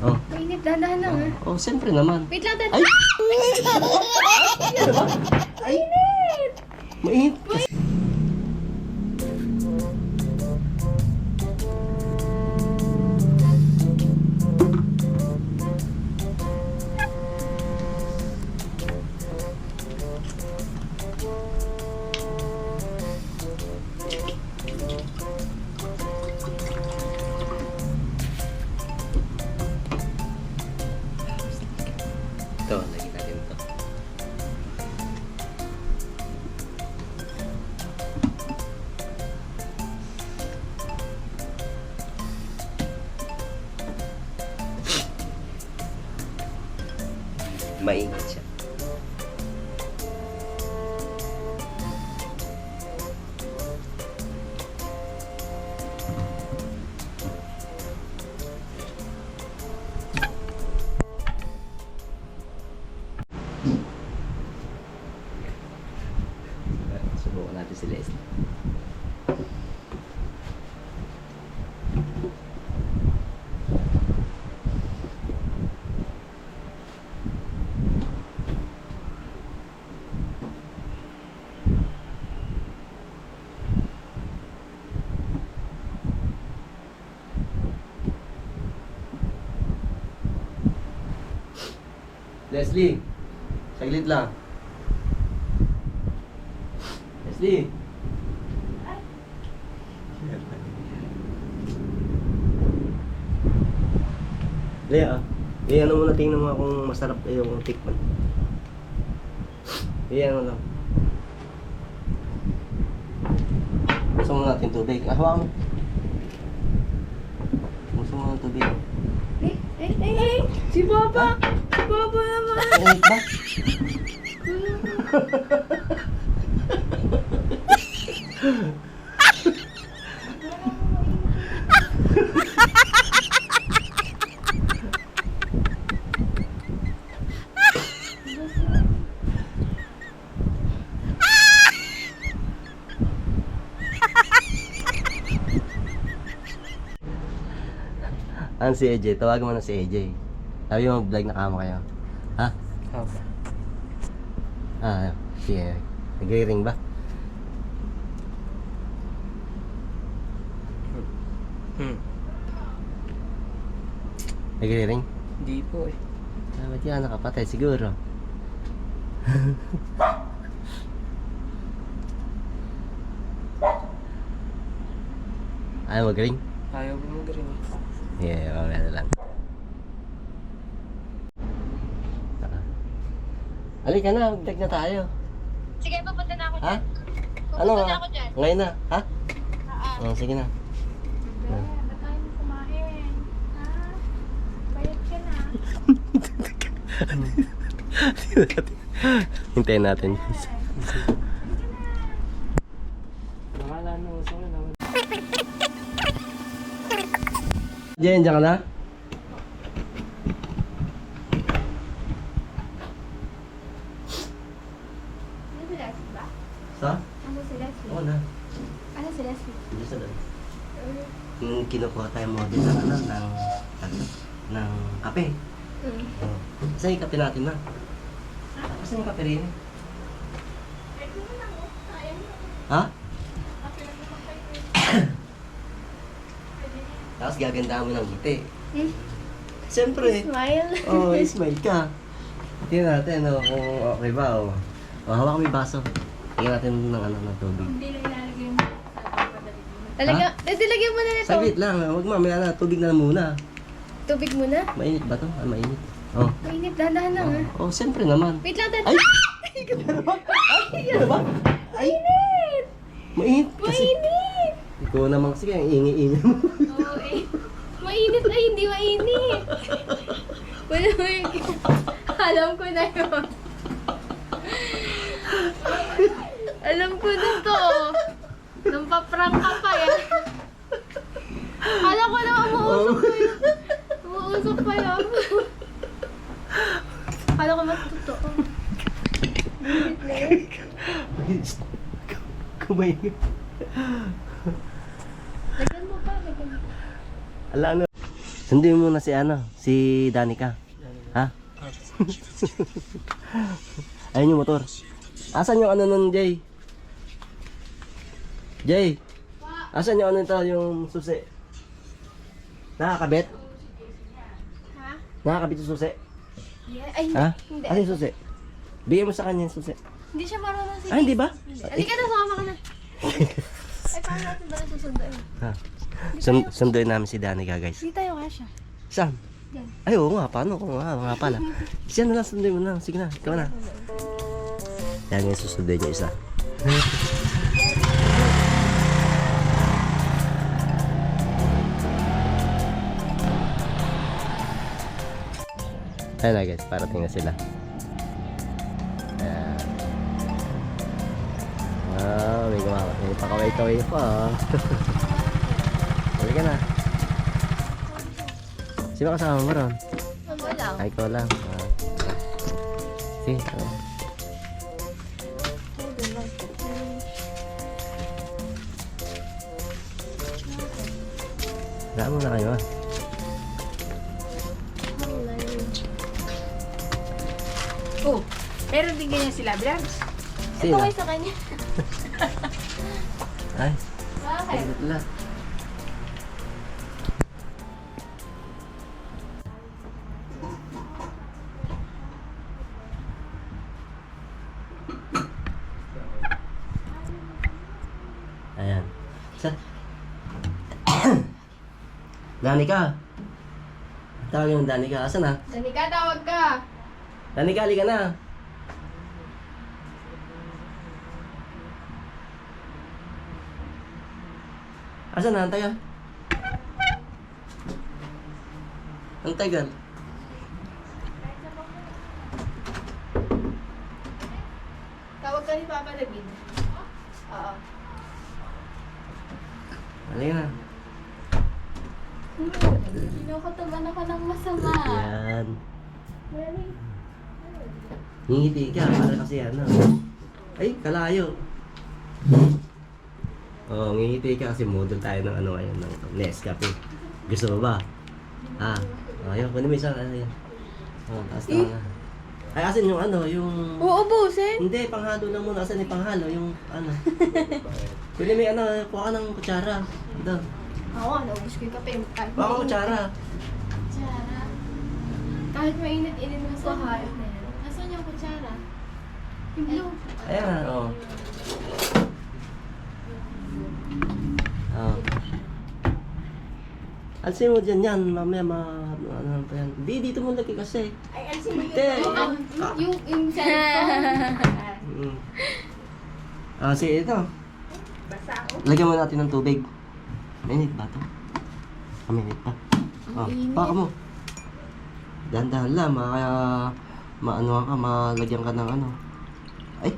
Oh. Mainit, dahan-dahan lang ha. Oh, siyempre naman. Wait lang, Ay! Ay! Mainit! Mainit kasi. Ito, lagyan natin ito. Mainit siya. Subukan natin si Leslie. Leslie, saglit lang. Leslie. Lea, ano muna, tingnan mo kung masarap yung tikman. Ano lang. Gusto mo natin tubig. Hawakan mo. Gusto mo ng tubig. Si Papa! Si Papa naman! Mainit ba? Ano si AJ? Tawagan mo na si AJ. Sabi mo mag-vlog na kama kayo. Ha? Opo. Sige. Nagre-ring ba? Nagre-ring? Hindi po eh. Ba't yan nakapatay siguro? Ayaw mag-ring? Ayaw po mag-ring. Yeah, mamaya na lang. Halika na, mag-vlog na tayo. Sige, papunta na ako Ha? dyan. Ano Pupunta nga? na ako dyan. Ngayon na, ha? Ah, Oh, sige na. ba't tayo mo kumain? Ha? Bayad ka na. Hintayin natin. Nakala na, gusto ko naman. Jen, dyan ka na? Ano si Leslie ba? Sa? Ano si Leslie? Oo na. Ano si Leslie? Hindi sa doon. Yung kinukuha tayo model ng ng kape. Oh. Saan yung kape natin na? Saan yung kape rin? Ha? Tapos gaganda mo ng ngiti. Siyempre. Smile. Oh, smile ka. Tingnan natin kung okay ba. Oh, hawak mo yung baso. Tingnan natin ng tubig. Hindi na ilalagay mo. Talaga? Dilagyan mo na nito. Saglit lang. Huwag mamaya na. Tubig na muna. Tubig muna? Mainit ba to? Mainit. Oh. Mainit, dahan-dahan lang ha. Oh, siyempre naman. Wait lang, Ay! Ano ba? Ano ba? Mainit! Mainit kasi. Mainit! Ikaw naman kasi ang ingi-ingi mo. Oo eh. Mainit ay hindi mainit. Wala mo yung... Alam ko na yun. Alam ko na to. Nang paprank ka pa yan. Alam ko na umuusok pa yun. Umuusok pa yun. Alam ko mas totoo. Mainit na yun. Kumain. Lagyan mo pa, lagyan mo. Ala na. Sundin mo muna si ano, si Danica. Ha? Ayun yung motor. Asan yung ano nun, Jay? Jay? Asan yung ano ito, yung susi? Nakakabit? Ha? Nakakabit yung susi? Yeah. Ay, Ha? hindi. Ano yung susi? Bigyan mo sa kanya yung susi. Hindi siya marunong sige. Ah, hindi ba? Halika na, sumama ka na. Ay, paano natin ba nasusunduin? Ha? Sunduin namin si Danica, guys. Hindi tayo kasha. Saan? Yan. Ay, oo nga. Paano? Oo nga pala. Siya na lang, sunduin mo na. Sige na, ikaw na. Yan yung susunduin niya isa. Ayan na guys, parating na sila. Ayan. Wow, may pakaway-kaway pa. Halika na. Sino kasama mo ron? Ano lang? Ay, ikaw lang. Sige. Saan mo na kayo ah? Oh, meron din ganyan sila, vlogs. Sino? Ito kayo sa kanya. Ay, Bakit? sige lang. Ayan. Sa Danica. Tawag yung Danica. Asan na? Danica, tawag ka. Danica, halika na. Asan na? Ang tagal. Ang tagal. Tawag ka ni Papa David. Oo. Halika na. Kinukataban ako ng masama. Yan. Very. Ngingiti ka, para kasi ano. Ay, kalayo. Oo, ngingiti ka kasi model tayo ng ano ngayon, ng Nescafe. Gusto mo ba? Ha? Ayun, kunin mo isang ano yan. Oh, taas na nga. Ay, asan yung ano, yung... Uubusin? Hindi, panghalo lang muna. Asan yung panghalo? Yung ano. Kunin mo yung ano, kuha ka ng kutsara. Ito. Oo, naubos ko yung kape. Kahit Kuha ka ng mainit. kutsara. Kutsara. Kahit mainit-init mo sa hayop na yan. Nasaan yung kutsara? Yung blue. Ayan, oo. Oh. Alisin mo dyan yan, mamaya ano pa yan. Di, dito mo lagi kasi. Ay, alisin mo Hindi. yung cellphone. Mm. Ah, sige, ito. Lagyan mo natin ng tubig. Mainit ba ito? Ah, mainit pa. Oh, Mainit. baka mo. Dahan-dahan lang, maano ka, malagyan ka ng ano. Ay!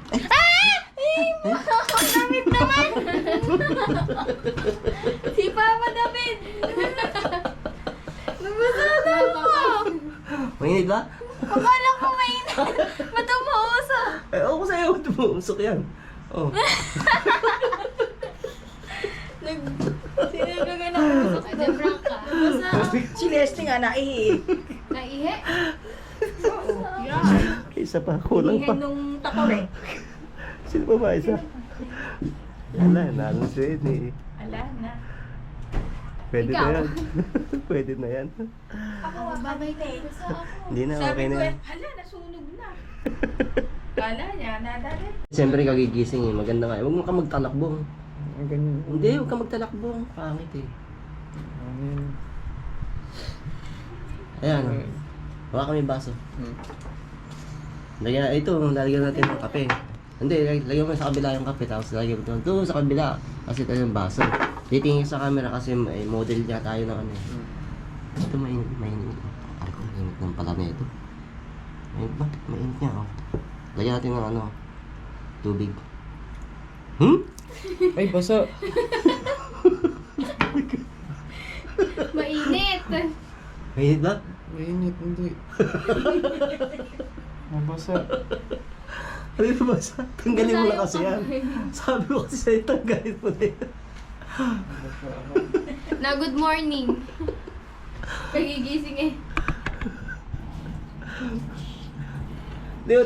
David naman! Si Papa David! Nabasada ako! Mainit ba? Akala ko mainit. Ba't umuuso? Ay, ako sa'yo, tumusok yan. Oh. Sinagagan ako usok. Ay, prank ka. Basta, Si Leslie nga, naihi. naihi? Isa pa, kulang pa. Ihin nung takaw eh. Sino pa ba isa? Wala, nalang siya yun eh. Ala na. Pwede Ikaw. na yan. Pwede na yan. Ako, babay ka. Basta ako. Hindi na, Sabi okay ko na eh, yan. hala, nasunog na. Kala niya, nadali. Siyempre kagigising eh, maganda nga. Huwag mo ka magtalakbong. Ganyan. Hindi, huwag ka magtalakbong. Pangit eh. Ayan, oh. Hawa kami baso. Lagyan, ito, lalagyan natin ng kape. Hindi, lagyan mo sa kabila yung kape, tapos lagyan mo doon sa kabila. Kasi ito yung baso. Titingin sa camera kasi may model niya tayo ng ano eh. Ito mainit. Ay ko, mainit ng pala na ito. Mainit ba? Mainit niya, oh. Lagyan natin ng ano, tubig. Ay, basa. Mainit. Mainit ba? Mainit, hindi. Mabasa. Ano yung basa? Tanggalin mo na kasi yan. Sabi ko kasi sa'yo, tanggalin mo na yan. Na good morning. Pagigising eh.